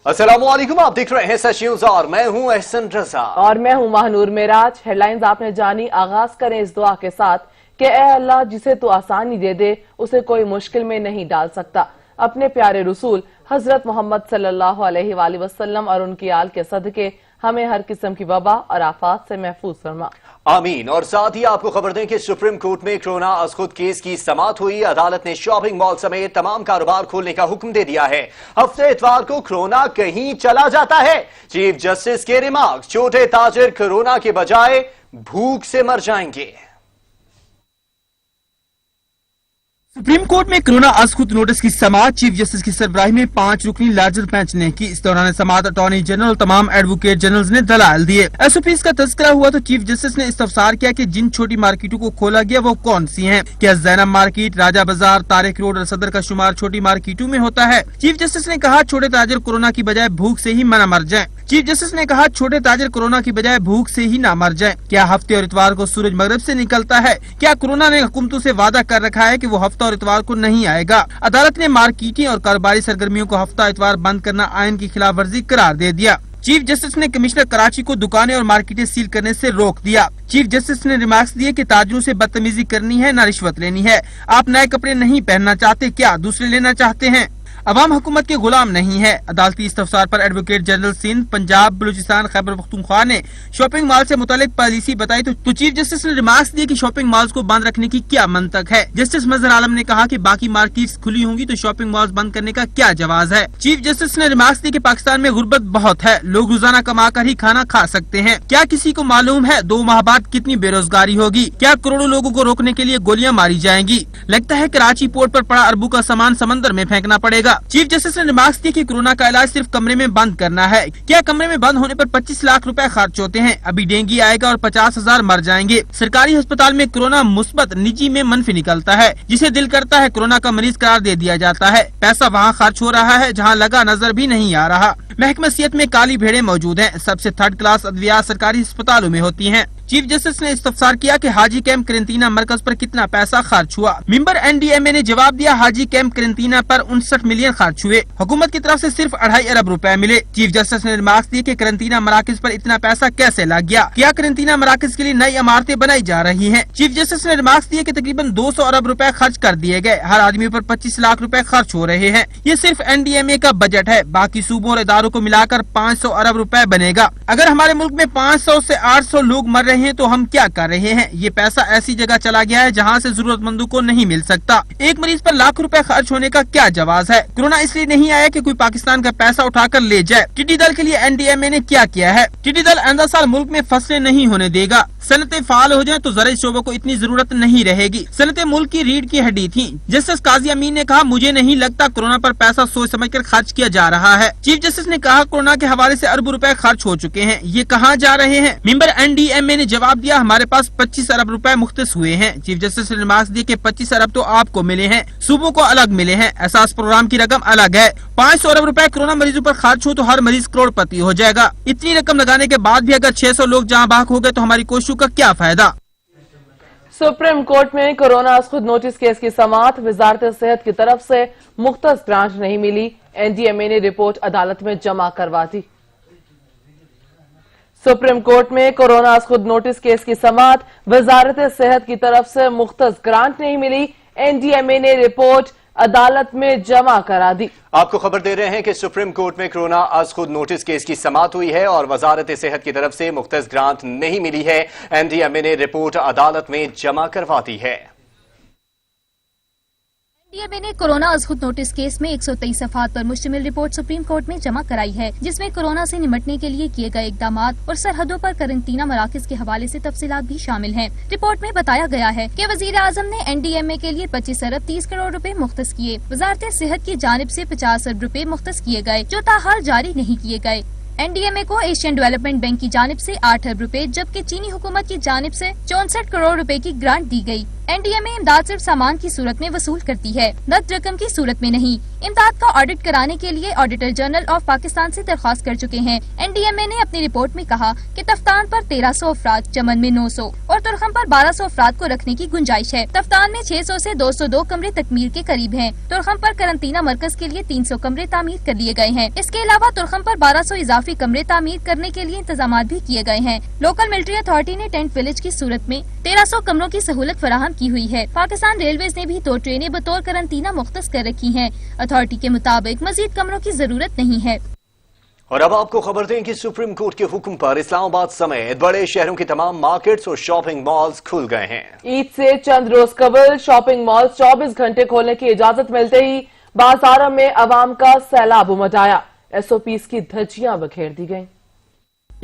अस्सलामुअलैकुम, आप देख रहे हैं सच न्यूज़ और मैं हूं एहसन रजा और मैं हूं महानूर मेराज। हेडलाइंस आपने जानी। आगाज करें इस दुआ के साथ कि ए अल्लाह, जिसे तू आसानी दे दे उसे कोई मुश्किल में नहीं डाल सकता। अपने प्यारे रसूल हजरत मोहम्मद सल्लल्लाहु अलैहि वसल्लम और उनकी आल के सदके हमें हर किस्म की वबा और आफात से महफूज फरमा। आमीन। और साथ ही आपको खबर दें कि सुप्रीम कोर्ट में कोरोना अज खुद केस की समाअत हुई। अदालत ने शॉपिंग मॉल समेत तमाम कारोबार खोलने का हुक्म दे दिया है। हफ्ते इतवार को कोरोना कहीं चला जाता है। चीफ जस्टिस के रिमार्क्स, छोटे ताजिर कोरोना के बजाय भूख से मर जाएंगे। सुप्रीम कोर्ट में कोरोना अज खुद नोटिस की समाअत चीफ जस्टिस की सरबराही में 5 रुकनी लार्जर बेंच ने की। इस दौरान समाअत अटॉर्नी जनरल और तमाम एडवोकेट जनरल्स ने दलाल दिए। एसओपीज का तस्करा हुआ तो चीफ जस्टिस ने इस्तफसार किया कि जिन छोटी मार्केटों को खोला गया वो कौन सी हैं। क्या ज़ैनब मार्केट, राजा बाजार, तारिक रोड और सदर का शुमार छोटी मार्केटों में होता है? चीफ जस्टिस ने कहा छोटे ताजिर कोरोना की बजाय भूख से ही मर जाएं। चीफ जस्टिस ने कहा छोटे ताजिर कोरोना की बजाय भूख से ही ना मर जाएं। क्या हफ्ते और इतवार को सूरज मगरब से निकलता है? क्या कोरोना ने हुकूमतों से वादा कर रखा है कि वो हफ्ता और इतवार को नहीं आएगा? अदालत ने मार्केटें और कारोबारी सरगर्मियों को हफ्ता इतवार बंद करना आइन की खिलाफ वर्जी करार दे दिया। चीफ जस्टिस ने कमिश्नर कराची को दुकानें और मार्केटें सील करने से रोक दिया। चीफ जस्टिस ने रिमार्क्स दिए कि ताजिरों से बदतमीजी करनी है, न रिश्वत लेनी है। आप नए कपड़े नहीं पहनना चाहते, क्या दूसरे लेना चाहते हैं? अवाम हुकूमत के गुलाम नहीं है। अदालती इस्तफसार पर एडवोकेट जनरल सिंध, पंजाब, बलूचिस्तान, खैबर पख्तूनख्वा ने शॉपिंग मॉल से मुतालिक पॉलिसी बताई तो चीफ जस्टिस ने रिमार्क्स दिए कि शॉपिंग मॉल्स को बंद रखने की क्या मंतक है। जस्टिस मजहर आलम ने कहा कि बाकी मार्केट्स खुली होंगी तो शॉपिंग मॉल्स बंद करने का क्या जवाज है। चीफ जस्टिस ने रिमार्क्स दिए कि पाकिस्तान में गुर्बत बहुत है, लोग रोजाना कमा कर ही खाना खा सकते हैं। क्या किसी को मालूम है 2 माह बाद कितनी बेरोजगारी होगी? क्या करोड़ों लोगों को रोकने के लिए गोलियां मारी जाएंगी? लगता है कराची पोर्ट पर पड़ा अरबों का सामान समंदर में फेंकना पड़ेगा। चीफ जस्टिस ने रिमार्क्स दिए कि कोरोना का इलाज सिर्फ कमरे में बंद करना है। क्या कमरे में बंद होने पर 25 लाख रुपए खर्च होते हैं? अभी डेंगू आएगा और 50,000 मर जाएंगे। सरकारी अस्पताल में कोरोना मुस्बत, निजी में मनफी निकलता है। जिसे दिल करता है कोरोना का मरीज करार दे दिया जाता है। पैसा वहाँ खर्च हो रहा है जहाँ लगा नजर भी नहीं आ रहा। महकमा सेहत में काली भेड़ें मौजूद हैं। सबसे 3rd क्लास अद्वियात सरकारी अस्पतालों में होती हैं। चीफ जस्टिस ने इस्तफसार किया कि हाजी कैंप करेंटीना मरकज पर कितना पैसा खर्च हुआ। मेंबर एनडीएमए ने जवाब दिया हाजी कैंप करेंटीना पर 59 मिलियन खर्च हुए। हुकूमत की तरफ से सिर्फ 2.5 अरब रुपए मिले। चीफ जस्टिस ने रिमार्क्स दिए कि करेंटीना मराकज पर इतना पैसा कैसे लग गया? क्या करेंटीना मराकज के लिए नई इमारतें बनाई जा रही हैं? चीफ जस्टिस ने रिमार्क्स दिए कि तकरीबन 200 अरब रुपए खर्च कर दिए गए। हर आदमी पर 25 लाख रुपए खर्च हो रहे हैं। ये सिर्फ एनडीएमए का बजट है। बाकी सूबों और इदारों को मिलाकर 500 अरब रुपए बनेगा। अगर हमारे मुल्क में 500 से 800 लोग मर रहे हैं तो हम क्या कर रहे हैं? ये पैसा ऐसी जगह चला गया है जहाँ से जरूरतमंदों को नहीं मिल सकता। एक मरीज पर लाख रुपए खर्च होने का क्या जवाज है? कोरोना इसलिए नहीं आया कि कोई पाकिस्तान का पैसा उठाकर ले जाए। टिड्डी दल के लिए एनडीएमए ने क्या किया है? टिड्डी दल आइंदा साल मुल्क में फसलें नहीं होने देगा। सनतें फाल हो जाएं तो ज़राई शोबों को इतनी जरूरत नहीं रहेगी। सनतें मुल्क की रीढ़ की हड्डी थी। जस्टिस काजी अमीन ने कहा मुझे नहीं लगता कोरोना पर पैसा सोच समझ कर खर्च किया जा रहा है। चीफ जस्टिस ने कहा कोरोना के हवाले से अरबों रुपए खर्च हो चुके हैं, ये कहाँ जा रहे हैं? मेंबर एनडीएमए ने जवाब दिया हमारे पास 25 अरब रुपए मुख्तस हुए हैं। चीफ जस्टिस ने रिमार्क्स दिए कि 25 अरब तो आपको मिले हैं, सूबों को अलग मिले हैं। एहसास प्रोग्राम की रकम अलग है। 500 अरब रुपए कोरोना मरीजों पर खर्च हो तो हर मरीज करोड़पति हो जाएगा। इतनी रकम लगाने के बाद भी अगर 600 लोग जहाँ बाग हो गए तो हमारी कोशिशों का क्या फायदा? सुप्रीम कोर्ट में कोरोना अज खुद नोटिस केस की समाअत। वजारत सेहत की तरफ से मुख्तस ग्रांट नहीं मिली। एनडीएमए ने रिपोर्ट अदालत में जमा करवा दी। सुप्रीम कोर्ट में कोरोना अज खुद नोटिस केस की समाअत। वजारत सेहत की तरफ से मुख्तस ग्रांट नहीं मिली। एनडीएमए ने रिपोर्ट अदालत में जमा करा दी। आपको खबर दे रहे हैं कि सुप्रीम कोर्ट में कोरोना अज खुद नोटिस केस की समाअत हुई है और वजारत सेहत की तरफ से मुख्तस ग्रांट नहीं मिली है। एनडीएमए ने रिपोर्ट अदालत में जमा करवा दी है। एनडीएमए ने कोरोना अज खुद नोटिस केस में 123 सफात पर मुश्तमिल रिपोर्ट सुप्रीम कोर्ट में जमा कराई है, जिसमें कोरोना से निपटने के लिए किए गए इकदामात और सरहदों पर करेंटीना मराकज के हवाले से तफसीलात भी शामिल हैं। रिपोर्ट में बताया गया है कि वजीर आजम ने एनडीएमए के लिए 25 अरब 30 करोड़ रुपए मुख्तस किए। वजारत सेहत की जानिब से 50 अरब रुपए मुख्तस किए गए जो ताहाल जारी नहीं किए गए। एनडीएमए को एशियन डेवलपमेंट बैंक की जानिब से 8 अरब रुपए जबकि चीनी हुकूमत की जानिब से 64 करोड़ रुपए की ग्रांट दी गई। एनडीएमए इमदाद सिर्फ सामान की सूरत में वसूल करती है, नकद रकम की सूरत में नहीं। इमदाद का ऑडिट कराने के लिए ऑडिटर जनरल ऑफ पाकिस्तान से दरख्वास्त कर चुके हैं। एनडीएमए ने अपनी रिपोर्ट में कहा कि तफ्तान पर 1300 अफराद, चमन में 900 और तुरखम पर 1200 अफराद को रखने की गुंजाइश है। तफ्तान में 600 से 202 कमरे तकमील के करीब हैं। तुरखम पर करंटीना मरकज के लिए 300 कमरे तामीर कर लिए गए हैं। इसके अलावा तुरखम पर 1200 इजाफी कमरे तामीर करने के लिए इंतजाम भी किए गए हैं। लोकल मिलिट्री अथॉरिटी ने टेंट विलेज की सूरत में 1300 कमरों की सहूलत फराहम की हुई है। पाकिस्तान रेलवेज ने भी 2 ट्रेनें बतौर करंटीना मुख्तस कर रखी हैं। अथॉरिटी के मुताबिक मजीद कमरों की जरूरत नहीं है। और अब आपको खबर दें कि सुप्रीम कोर्ट के हुक्म पर इस्लामाबाद समेत बड़े शहरों के तमाम मार्केट्स और शॉपिंग मॉल्स खुल गए हैं। ईद से चंद रोज कबल शॉपिंग मॉल 24 घंटे खोलने की इजाजत मिलते ही बाजारों में अवाम का सैलाब उमड़ आया। एसओपीज की धज्जियां बखेर दी गईं।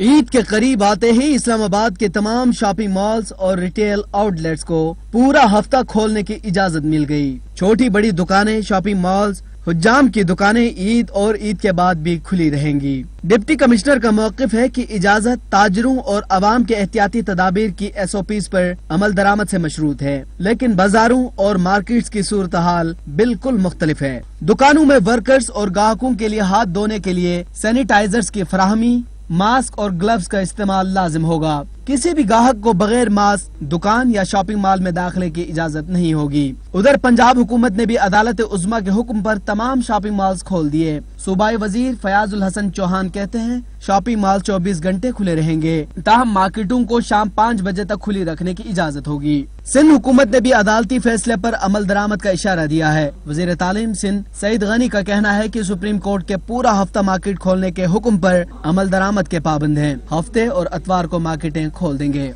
ईद के करीब आते ही इस्लामाबाद के तमाम शॉपिंग मॉल्स और रिटेल आउटलेट्स को पूरा हफ्ता खोलने की इजाजत मिल गई। छोटी बड़ी दुकानें, शॉपिंग मॉल्स, हुज्जाम की दुकानें ईद और ईद के बाद भी खुली रहेंगी। डिप्टी कमिश्नर का मौक़िफ़ है कि इजाजत ताजरों और अवाम के एहतियाती तदाबीर की एसओपीज पर अमल दरामद से मशरूत है, लेकिन बाजारों और मार्केट्स की सूरत हाल बिल्कुल मुख्तलिफ है। दुकानों में वर्कर्स और ग्राहकों के लिए हाथ धोने के लिए सैनिटाइजर्स की फराहमी, मास्क और ग्लव्स का इस्तेमाल लाजिम होगा। किसी भी ग्राहक को बगैर मास्क दुकान या शॉपिंग मॉल में दाखिले की इजाजत नहीं होगी। उधर पंजाब हुकूमत ने भी अदालत उज़्मा के हुक्म पर तमाम शॉपिंग मॉल्स खोल दिए। सूबाई वजीर फयाजुल हसन चौहान कहते हैं शॉपिंग मॉल 24 घंटे खुले रहेंगे, ताहम मार्केटों को शाम 5 बजे तक खुली रखने की इजाजत होगी। सिंध हुकूमत ने भी अदालती फैसले पर अमल दरामद का इशारा दिया है। वजीर तालीम सिंध सईद गनी का कहना है कि सुप्रीम कोर्ट के पूरा हफ्ता मार्केट खोलने के हुक्म पर अमल दरामद के पाबंद हैं। हफ्ते और अतवार को मार्केटें खोल देंगे।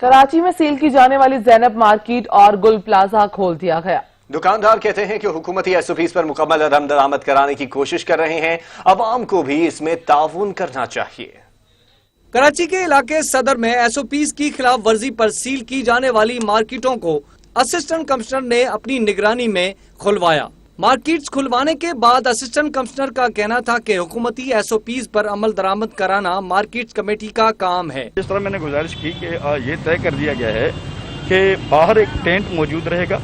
कराची में सील की जाने वाली ज़ैनब मार्केट और गुल प्लाजा खोल दिया गया। दुकानदार कहते हैं कि हुकूमती एसओपीज पर मुकम्मल अदम दरामद कराने की कोशिश कर रहे हैं। अवाम को भी इसमें ताउन करना चाहिए। कराची के इलाके सदर में एसओपीज की खिलाफ वर्जी पर सील की जाने वाली मार्केटों को असिस्टेंट कमिश्नर ने अपनी निगरानी में खुलवाया। मार्केट्स खुलवाने के बाद असिस्टेंट कमिश्नर का कहना था कि हुकूमती एसओपीज पर अमल दरामद कराना मार्केट्स कमेटी का काम है। इस तरह मैंने गुजारिश की कि ये तय कर दिया गया है कि बाहर एक टेंट मौजूद रहेगा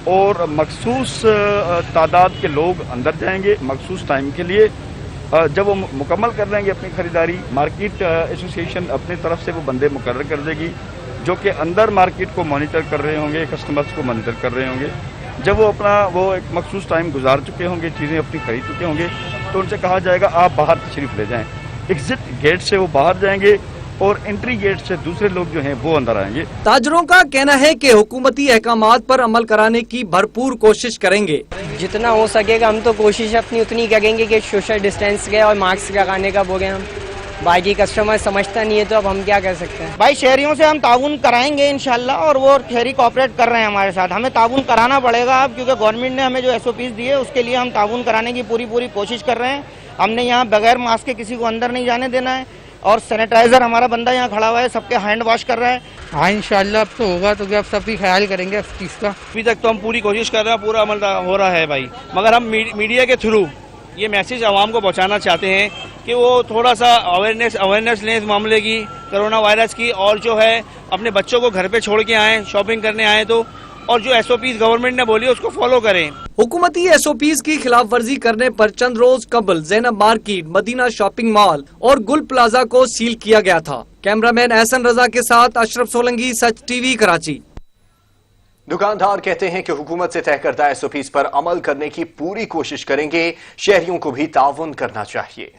और मखसूस तादाद के लोग अंदर जाएंगे मखसूस टाइम के लिए। जब वो मुकम्मल कर लेंगे अपनी खरीदारी, मार्केट एसोसिएशन अपनी तरफ से वो बंदे मुकर्रर कर देगी जो कि अंदर मार्केट को मॉनिटर कर रहे होंगे, कस्टमर्स को मॉनिटर कर रहे होंगे। जब वो एक मखसूस टाइम गुजार चुके होंगे, चीज़ें अपनी खरीद चुके होंगे, तो उनसे कहा जाएगा आप बाहर तशरीफ ले जाएं। एग्जिट गेट से वो बाहर जाएंगे और एंट्री गेट से दूसरे लोग जो हैं वो अंदर आएंगे। ताजरों का कहना है कि हुकूमती अहकामात पर अमल कराने की भरपूर कोशिश करेंगे। जितना हो सकेगा हम तो कोशिश अपनी उतनी करेंगे कि सोशल डिस्टेंस के और मास्क लगाने का बोले हम। बाकी कस्टमर समझता नहीं है तो अब हम क्या कर सकते हैं। भाई शहरियों से हम ताउन कराएंगे इंशाल्लाह, और वो शहरी कोऑपरेट कर रहे हैं हमारे साथ। हमें ताउन कराना पड़ेगा अब, क्योंकि गवर्नमेंट ने हमें जो एसओपीज दिए उसके लिए हम ताउन कराने की पूरी कोशिश कर रहे हैं। हमने यहाँ बगैर मास्क के किसी को अंदर नहीं जाने देना है, और सैनिटाइजर हमारा बंदा यहाँ खड़ा हुआ है, सबके हैंड वॉश कर रहा है। हाँ इंशाल्लाह अब तो होगा, तो क्या सब भी ख्याल करेंगे इस चीज़ का। अभी तक तो हम पूरी कोशिश कर रहे हैं, पूरा अमल हो रहा है भाई, मगर हम मीडिया के थ्रू ये मैसेज आवाम को पहुंचाना चाहते हैं कि वो थोड़ा सा अवेयरनेस लें इस मामले की, कोरोना वायरस की, और जो है अपने बच्चों को घर पे छोड़ के आएँ, शॉपिंग करने आए तो, और जो एसओपीज गवर्नमेंट ने बोली उसको फॉलो करें। हुकूमती एसओपीज की खिलाफ वर्जी करने पर चंद रोज कबल Zainab Market, Madina Shopping Mall और गुल प्लाजा को सील किया गया था। कैमरामैन एहसन रजा के साथ अशरफ सोलंकी, सच टीवी, कराची। दुकानदार कहते हैं कि हुकूमत से तय करदा एसओपीज पर अमल करने की पूरी कोशिश करेंगे। शहरियों को भी ताउन करना चाहिए।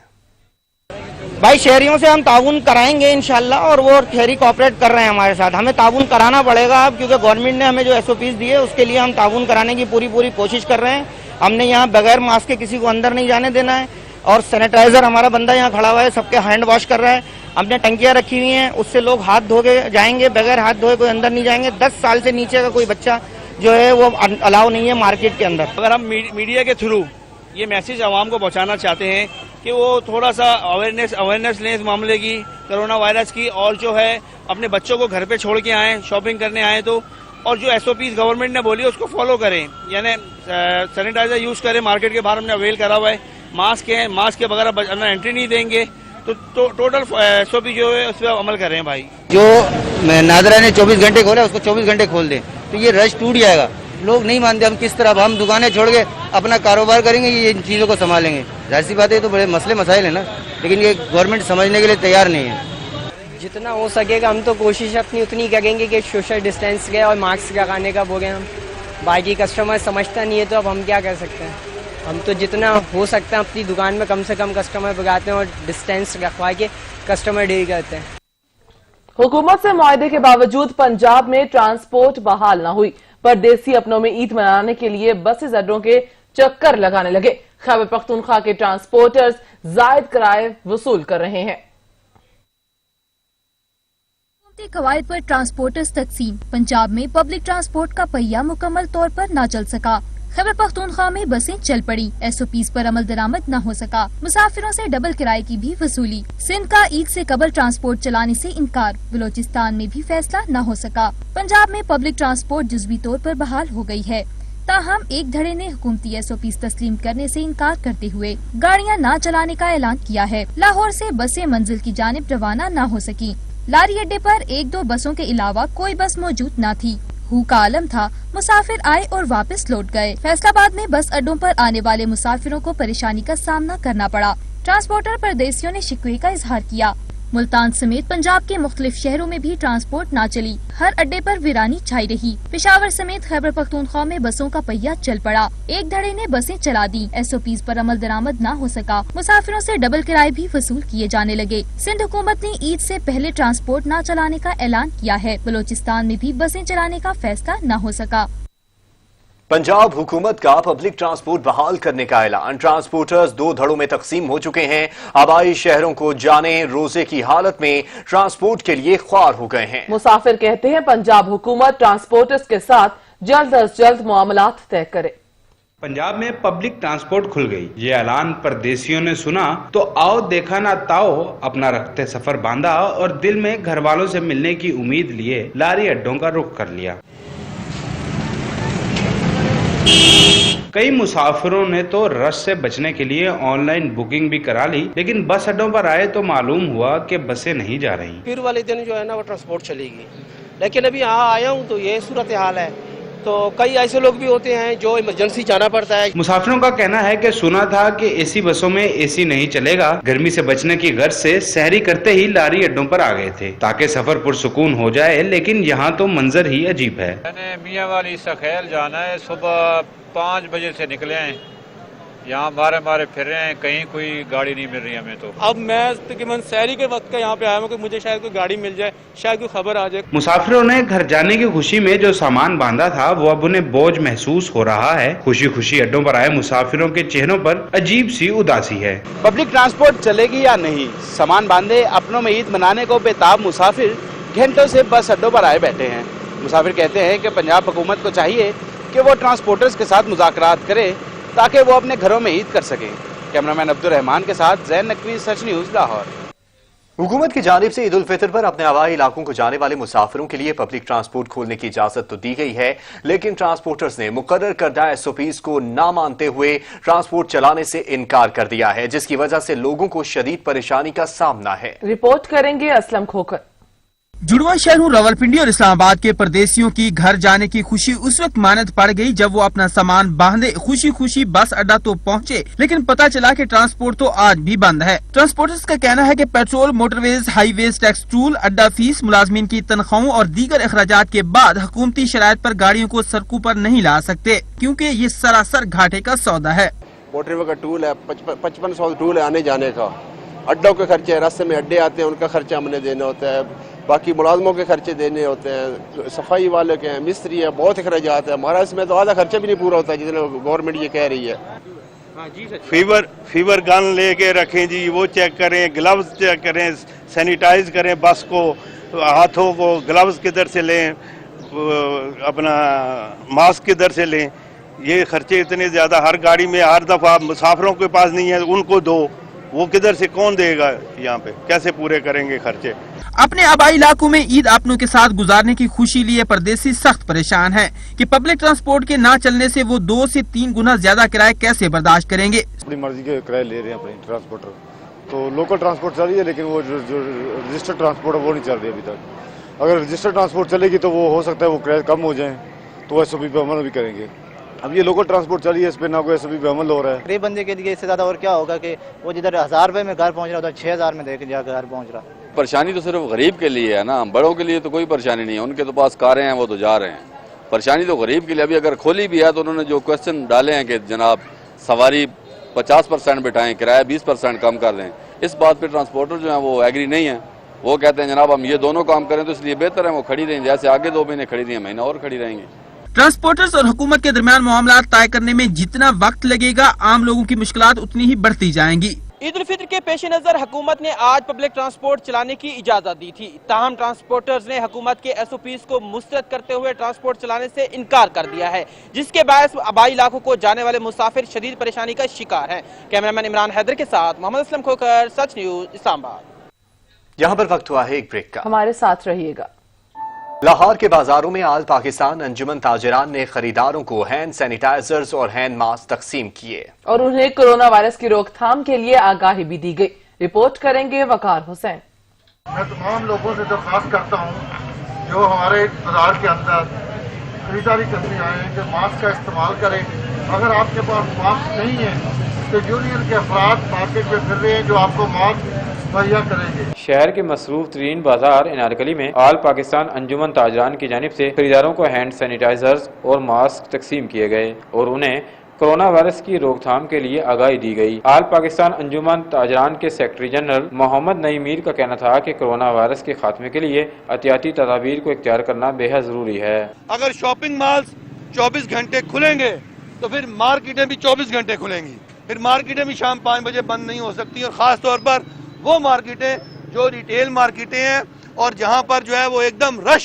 भाई शहरियों से हम ताउन कराएंगे इंशाल्लाह, और वो शहरी कोऑपरेट कर रहे हैं हमारे साथ। हमें ताउन कराना पड़ेगा अब, क्योंकि गवर्नमेंट ने हमें जो एसओपीज दिए उसके लिए हम ताउन कराने की पूरी कोशिश कर रहे हैं। हमने यहाँ बगैर मास्क के किसी को अंदर नहीं जाने देना है, और सैनिटाइजर हमारा बंदा यहाँ खड़ा हुआ है, सबके हैंड वॉश कर रहा है। हमने टंकियाँ रखी हुई हैं, उससे लोग हाथ धो के जाएंगे, बगैर हाथ धोए कोई अंदर नहीं जाएंगे। 10 साल से नीचे का कोई बच्चा जो है वो अलाउ नहीं है मार्केट के अंदर। अगर हम मीडिया के थ्रू ये मैसेज आवाम को पहुंचाना चाहते हैं कि वो थोड़ा सा अवेयरनेस लें इस मामले की, कोरोना वायरस की, और जो है अपने बच्चों को घर पे छोड़ के आएँ, शॉपिंग करने आए तो, और जो एसओपीज गवर्नमेंट ने बोली उसको फॉलो करें, यानी सैनिटाइजर यूज करें। मार्केट के बाहर हमने अवेल करा हुआ है, मास्क है, मास्क के बगैर अंदर एंट्री नहीं देंगे। तो टोटल SOP जो है उस पर अमल कर रहे हैं भाई। जो नादरा ने 24 घंटे खोला उसको 24 घंटे खोल दें तो ये रश टूट जाएगा। लोग नहीं मानते, हम किस तरह हम दुकानें छोड़ के अपना कारोबार करेंगे, ये इन चीज़ों को संभालेंगे। जाहिर सी बात है, तो बड़े मसले मसाइल हैं ना, लेकिन ये गवर्नमेंट समझने के लिए तैयार नहीं है। जितना हो सकेगा हम तो कोशिश अपनी उतनी करेंगे कि सोशल डिस्टेंस गए और मास्क लगाने का बोले हम। बाकी कस्टमर समझता नहीं है तो अब हम क्या कर सकते हैं। हम तो जितना हो सकता है अपनी दुकान में कम से कम कस्टमर भगाते हैं और डिस्टेंस रखवा के कस्टमर डील करते हैं। हुकूमत से मुआहदे के बावजूद पंजाब में ट्रांसपोर्ट बहाल न हुई। परदेसी अपनों में ईद मनाने के लिए बसेस अड्डों के चक्कर लगाने लगे। खैबर पख्तूनख्वा के ट्रांसपोर्टर्स जायद किराए वसूल कर रहे हैं। कवायद पर ट्रांसपोर्टर्स तकसीम। पंजाब में पब्लिक ट्रांसपोर्ट का पहिया मुकम्मल तौर पर न चल सका। खैबर पख्तूनख्वा में बसें चल पड़ी, SOPs पर अमल दरामद न हो सका। मुसाफिरों से डबल किराए की भी वसूली। सिंध का ईद से कबल ट्रांसपोर्ट चलाने से इनकार। बलोचिस्तान में भी फैसला न हो सका। पंजाब में पब्लिक ट्रांसपोर्ट जुज़वी तौर पर बहाल हो गई है। ताहम एक धड़े ने हुकूमती SOPs तस्लीम करने से इनकार करते हुए गाड़ियां न चलाने का ऐलान किया है। लाहौर से बसें मंजिल की जानिब रवाना न हो सकी। लारी अड्डे पर 1-2 बसों के अलावा कोई बस मौजूद न थी। हू का आलम था, मुसाफिर आए और वापस लौट गए। फैसलाबाद में बस अड्डों पर आने वाले मुसाफिरों को परेशानी का सामना करना पड़ा। ट्रांसपोर्टर परदेसियों ने शिकवे का इजहार किया। मुल्तान समेत पंजाब के मुख्तलिफ शहरों में भी ट्रांसपोर्ट न चली। हर अड्डे पर वीरानी छाई रही। पेशावर समेत खैबर पख्तूनख्वा में बसों का पहिया चल पड़ा। एक धड़े ने बसें चला दी। SOPs पर अमल दरामद न हो सका। मुसाफिरों से डबल किराए भी वसूल किए जाने लगे। सिंध हुकूमत ने ईद से पहले ट्रांसपोर्ट न चलाने का ऐलान किया है। बलोचिस्तान में भी बसें चलाने का फैसला न हो सका। पंजाब हुकूमत का पब्लिक ट्रांसपोर्ट बहाल करने का ऐलान। ट्रांसपोर्टर्स 2 धड़ों में तकसीम हो चुके हैं। आबाई शहरों को जाने रोजे की हालत में ट्रांसपोर्ट के लिए ख्वार हो गए हैं। मुसाफिर कहते हैं पंजाब हुकूमत ट्रांसपोर्टर्स के साथ जल्द अज जल्द मामलात तय करे। पंजाब में पब्लिक ट्रांसपोर्ट खुल गई। ये ऐलान परदेसियों ने सुना तो आओ देखा ना ताओ अपना रखते सफर बांधा और दिल में घर वालों से मिलने की उम्मीद लिए लारी अड्डों का रुख कर लिया। कई मुसाफिरों ने तो रश से बचने के लिए ऑनलाइन बुकिंग भी करा ली, लेकिन बस अड्डों पर आए तो मालूम हुआ कि बसें नहीं जा रही। फिर वाले दिन जो है ना वो ट्रांसपोर्ट चलेगी, लेकिन अभी यहाँ आया हूँ तो ये सूरत हाल है। तो कई ऐसे लोग भी होते हैं जो इमरजेंसी जाना पड़ता है। मुसाफिरों का कहना है कि सुना था कि AC बसों में AC नहीं चलेगा। गर्मी से बचने की गर्ज से सहरी करते ही लारी अड्डों पर आ गए थे ताकि सफर पुरसुकून हो जाए, लेकिन यहाँ तो मंजर ही अजीब है। मैंने मियाँ वाली सखेल जाना है, सुबह 5 बजे से निकले हैं, यहाँ मारे फिर रहे हैं, कहीं कोई गाड़ी नहीं मिल रही हमें। तो अब मैं तकरीबन सहरी के वक्त का यहाँ पे आया हूँ कि मुझे शायद कोई गाड़ी मिल जाए, शायद कोई खबर आ जाए। मुसाफिरों ने घर जाने की खुशी में जो सामान बांधा था वो अब उन्हें बोझ महसूस हो रहा है। खुशी खुशी अड्डों पर आए मुसाफिरों के चेहरों पर अजीब सी उदासी है। पब्लिक ट्रांसपोर्ट चलेगी या नहीं, सामान बांधे अपनों में ईद मनाने को बेताब मुसाफिर घंटों से बस अड्डों पर आए बैठे हैं। मुसाफिर कहते हैं कि पंजाब हुकूमत को चाहिए कि वो ट्रांसपोर्टर्स के साथ मुज़ाकरात करे ताकि वो अपने घरों में ईद कर सकें। कैमरामैन अब्दुल रहमान के साथ जैन नकवी, सच न्यूज़, लाहौर। हुकूमत की जानिब से ईद उल फितर पर अपने आबाई इलाकों को जाने वाले मुसाफिरों के लिए पब्लिक ट्रांसपोर्ट खोलने की इजाजत तो दी गई है, लेकिन ट्रांसपोर्टर्स ने मुकर्रर करदा SOPs को ना मानते हुए ट्रांसपोर्ट चलाने से इनकार कर दिया है, जिसकी वजह से लोगों को शदीद परेशानी का सामना है। रिपोर्ट करेंगे असलम खोकर। जुड़वा शहरों रावलपिंडी और इस्लामाबाद के परदेसियों की घर जाने की खुशी उस वक्त मानद पड़ गई जब वो अपना सामान बांधे खुशी खुशी बस अड्डा तो पहुंचे, लेकिन पता चला कि ट्रांसपोर्ट तो आज भी बंद है। ट्रांसपोर्टर्स का कहना है कि petrol, motorways, highways tax tool, अड्डा फीस, मुलाजमीन की तनख्वाहों और दीगर अखराजात के बाद हुकूमती शराइत पर गाड़ियों को सड़कों पर नहीं ला सकते, क्योंकि ये सरासर घाटे का सौदा है। मोटरवे का टूल है, 5500 टूल है आने जाने का, अड्डों के खर्चे, रास्ते में अड्डे आते हैं उनका खर्चा हमने देना होता है, बाकी मुलाजमों के खर्चे देने होते हैं, सफाई वाले के हैं, मिस्त्री है, बहुत अखराजात है। हमारा इसमें तो आधा खर्चा भी नहीं पूरा होता जितना गवर्नमेंट ये कह रही है। फीवर गन लेके रखें जी, वो चेक करें, ग्लव्स चेक करें, सैनिटाइज करें बस को, हाथों को ग्लव्स किधर से लें, अपना मास्क किधर से लें। ये खर्चे इतने ज़्यादा हर गाड़ी में, हर दफ़ा मुसाफिरों के पास नहीं है उनको दो, वो किधर से कौन देगा, यहाँ पे कैसे पूरे करेंगे खर्चे। अपने आबाई इलाकों में ईद अपनों के साथ गुजारने की खुशी लिए परदेसी सख्त परेशान हैं कि पब्लिक ट्रांसपोर्ट के ना चलने से वो 2 से 3 गुना ज्यादा किराए कैसे बर्दाश्त करेंगे। अपनी मर्जी के किराए ले रहे हैं अपने ट्रांसपोर्टर, तो लोकल ट्रांसपोर्ट चल रही है, लेकिन वो जो रजिस्टर्ड ट्रांसपोर्ट है वो नहीं चल रही अभी तक। अगर रजिस्टर्ड ट्रांसपोर्ट चलेगी तो वो हो सकता है वो किराए कम हो जाए, तो SOP पे अमल भी करेंगे। अब ये लोकल ट्रांसपोर्ट चली है, इस पे ना कोई SOP पे अमल हो रहा है। गरीब बंदे के लिए इससे ज्यादा और क्या होगा कि वो जिधर 1000 रुपए में घर पहुंच रहा था 6000 में देके जाकर घर पहुंच रहा। परेशानी तो सिर्फ गरीब के लिए है ना, बड़ों के लिए तो कोई परेशानी नहीं है, उनके तो पास कारें हैं वो तो जा रहे हैं। परेशानी तो गरीब के लिए। अभी अगर खोली भी है तो उन्होंने जो क्वेश्चन डाले हैं कि जनाब सवारी 50% बिठाएं, किराया 20% कम कर दें, इस बात पे ट्रांसपोर्टर जो है वो एग्री नहीं है। वो कहते हैं जनाब हम ये दोनों काम करें तो इसलिए बेहतर है वो खड़ी रहें, जैसे आगे 2 महीने खड़ी रही, महीना और खड़ी रहेंगे। ट्रांसपोर्टर्स और हुकूमत के दरमियान मामला तय करने में जितना वक्त लगेगा, आम लोगों की मुश्किलात उतनी ही बढ़ती जाएंगी। ईद उल फित्र के पेश नजर हुकूमत ने आज पब्लिक ट्रांसपोर्ट चलाने की इजाजत दी थी, ताहम ट्रांसपोर्टर्स ने हुकूमत के SOPs को मुस्तरद करते हुए ट्रांसपोर्ट चलाने से इनकार कर दिया है, जिसके बायस आबाई इलाकों को जाने वाले मुसाफिर शदीद परेशानी का शिकार हैं। कैमरामैन इमरान हैदर के साथ मोहम्मद असलम खोकर, सच न्यूज, इस्लामाबाद। यहाँ पर वक्त हुआ है एक ब्रेक का, हमारे साथ रहिएगा। लाहौर के बाजारों में आल पाकिस्तान अंजुमन ताजिरान ने खरीदारों को हैंड सैनिटाइजर्स और हैंड मास्क तकसीम किए और उन्हें कोरोना वायरस की रोकथाम के लिए आगाही भी दी गई। रिपोर्ट करेंगे वकार हुसैन। मैं तमाम लोगों से दरख्वास्त करता हूँ जो हमारे बाजार के अंदर खरीदारी करने आए हैं कि मास्क का इस्तेमाल करें। अगर आपके पास मास्क नहीं है तो यूनियन के अफराद मार्केट में फिर रहे हैं जो आपको मास्क मुहैया करेंगे। शहर के मसरूफ तरीन बाजार इनारकली में आल पाकिस्तान अंजुमन ताजरान की जानिब से खरीदारों को हैंड सैनिटाइजर्स और मास्क तकसीम किए गए और उन्हें कोरोना वायरस की रोकथाम के लिए आगाही दी गई। आल पाकिस्तान अंजुमन ताजरान के सेक्रेटरी जनरल मोहम्मद नईम मीर का कहना था कि कोरोना वायरस के खात्मे के लिए एहतियाती तदाबीर को इख्तियार करना बेहद जरूरी है। अगर शॉपिंग मॉल्स 24 घंटे खुलेंगे तो फिर मार्केटें भी 24 घंटे खुलेंगी, फिर मार्केटें भी शाम 5 बजे बंद नहीं हो सकती, और खास तौर पर वो मार्केटें जो रिटेल मार्केटें हैं और जहां पर जो है वो एकदम रश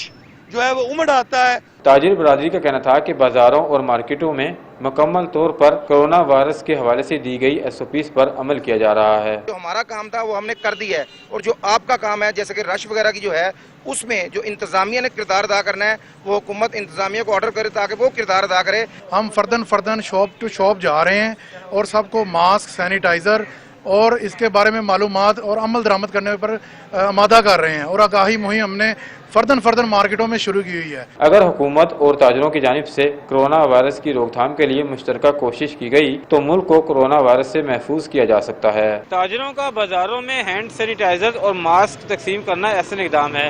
जो है वो उमड़ आता है। ताजिर बरादरी का कहना था कि बाजारों और मार्केटों में मुकम्मल तौर पर कोरोना वायरस के हवाले से दी गई SOPs पर अमल किया जा रहा है। जो हमारा काम था वो हमने कर दिया है, और जो आपका काम है जैसे कि रश वगैरह की जो है उसमें जो इंतजामिया ने किरदार अदा करना है वो हुकूमत इंतजामिया को ऑर्डर करे ताकि वो किरदार अदा करे। हम फर्दन शॉप टू शॉप जा रहे हैं और सबको मास्क, सैनिटाइजर और इसके बारे में मालूमात और अमल दरामद करने पर आमादा कर रहे हैं, और आगाही मुहिम हमने फर्दन मार्केटों में शुरू की हुई है। अगर हुकूमत और ताजरों की जानिब से कोरोना वायरस की रोकथाम के लिए मुश्तरका कोशिश की गई तो मुल्क को कोरोना वायरस से महफूज किया जा सकता है। ताजरों का बाजारों में हैंड सैनिटाइजर और मास्क तकसीम करना ऐसा इक़दाम है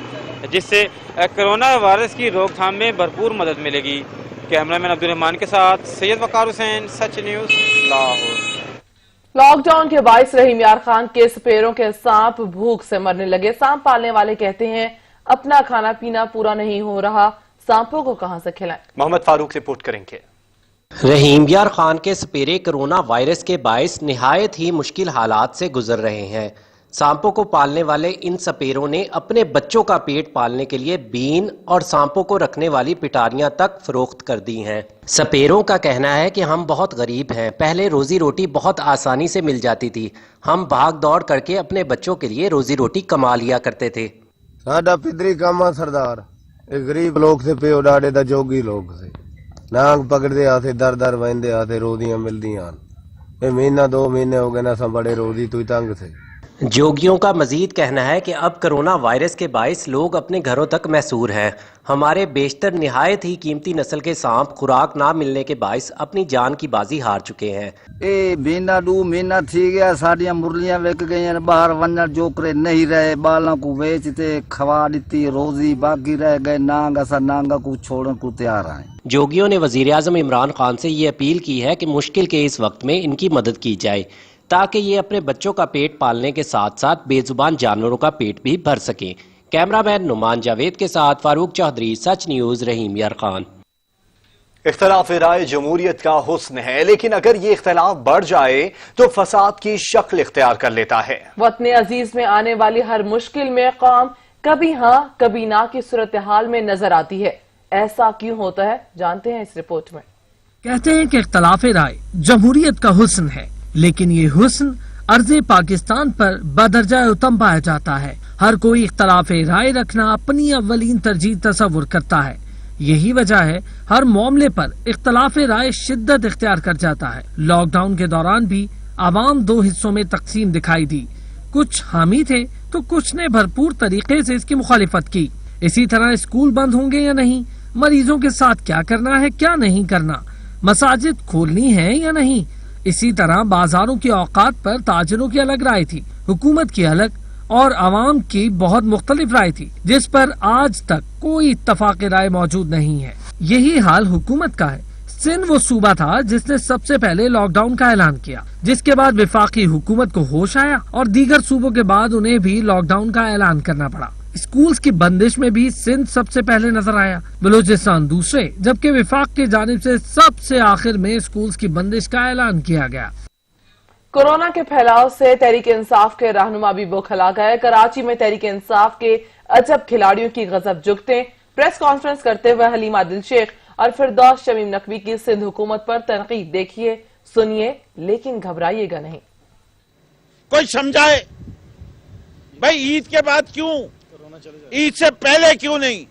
जिससे कोरोना वायरस की रोकथाम में भरपूर मदद मिलेगी। कैमरामैन अब्दुल रहमान के साथ सैयद वकार हुसैन, सच न्यूज, लाहौर। लॉकडाउन के बाइस रहीम यार खान के सपेरों के सांप भूख से मरने लगे। सांप पालने वाले कहते हैं अपना खाना पीना पूरा नहीं हो रहा, सांपों को कहां से खिलाएं। मोहम्मद फारूक रिपोर्ट करेंगे। रहीम यार खान के सपेरे कोरोना वायरस के बाइस निहायत ही मुश्किल हालात से गुजर रहे हैं। सांपों को पालने वाले इन सपेरों ने अपने बच्चों का पेट पालने के लिए बीन और सांपों को रखने वाली पिटारियां तक फरोख्त कर दी हैं। सपेरों का कहना है कि हम बहुत गरीब हैं, पहले रोजी रोटी बहुत आसानी से मिल जाती थी, हम भाग दौड़ करके अपने बच्चों के लिए रोजी रोटी कमा लिया करते थे। साडा पितरी कामा सरदार गरीब लोग से प्यो डाडे दा जोगी लोग से नांग पकड़ते आते दर दर वहंदे आते रोजियां मिलदियां। महीना 2 महीने हो गए ना सब बड़े रोजी तू तंग थे। जोगियों का मजीद कहना है कि अब कोरोना वायरस के बाइस लोग अपने घरों तक महसूर हैं। हमारे बेशतर निहायत ही कीमती नस्ल के सांप खुराक ना मिलने के बाइस अपनी जान की बाजी हार चुके हैं। महीना 2 महीना थी गया, साड़ियां मुरलियां विक गई, बाहर वनर जोकरे नहीं रहे, बालों को बेचते खवा दी रोजी बाकी रह गए, नांग असा नांगा को छोड़ने को तैयार आए। जोगियों ने वजीर आजम इमरान खान से ये अपील की है कि मुश्किल के इस वक्त में इनकी मदद की जाए ताकि ये अपने बच्चों का पेट पालने के साथ साथ बेजुबान जानवरों का पेट भी भर सकें। कैमरामैन नुमान जावेद के साथ फारूक चौधरी, सच न्यूज, रहीम यार खान। इख्तलाफ राय जमहूरियत का हुस्न है, लेकिन अगर ये इख्तलाफ बढ़ जाए तो फसाद की शक्ल इख्तियार कर लेता है। वतन अजीज में आने वाली हर मुश्किल में कौम कभी हाँ कभी ना की सूरत हाल में नजर आती है। ऐसा क्यों होता है, जानते हैं इस रिपोर्ट में। कहते हैं कि इख्तलाफ राय जमहूरियत का हुस्न है, लेकिन ये हुस्न अर्ज़ पाकिस्तान पर बदरजा उत्तम पाया जाता है। हर कोई इख्तलाफ राय रखना अपनी अव्वलीन तरजीह तस्वुर करता है। यही वजह है हर मामले पर इख्तलाफ राय शिद्दत इख्तियार कर जाता है। लॉकडाउन के दौरान भी आवाम दो हिस्सों में तकसीम दिखाई दी, कुछ हामी थे तो कुछ ने भरपूर तरीके से इसकी मुखालिफत की। इसी तरह स्कूल बंद होंगे या नहीं, मरीजों के साथ क्या करना है क्या नहीं करना, मसाजिद खोलनी है या नहीं। इसी तरह बाजारों की औकात पर ताजिरों की अलग राय थी, हुकूमत की अलग और आवाम की बहुत मुख्तलिफ राय थी, जिस पर आज तक कोई इत्तफाक राय मौजूद नहीं है। यही हाल हुकूमत का है। सिंध वो सूबा था जिसने सबसे पहले लॉकडाउन का ऐलान किया, जिसके बाद वफाकी हुकूमत को होश आया और दीगर सूबों के बाद उन्हें भी लॉकडाउन का ऐलान करना पड़ा। स्कूल्स की बंदिश में भी सिंध सबसे पहले नजर आया, बलूचिस्तान दूसरे, जबकि वफाक की जानिब से सबसे आखिर में स्कूल्स की बंदिश का ऐलान किया गया। कोरोना के फैलाव से तहरीक इंसाफ के रहनुमा भी बौखला गए। कराची में तहरीक इंसाफ के अजब खिलाड़ियों की गजब जुगतें। प्रेस कॉन्फ्रेंस करते हुए हलीमा दिल शेख और फिरदौस शमीम नकवी की सिंध हुकूमत पर तनकीद देखिए, सुनिए, लेकिन घबराइएगा नहीं। कोई समझाए भाई ईद के बाद क्यों, ईद से पहले क्यों नहीं?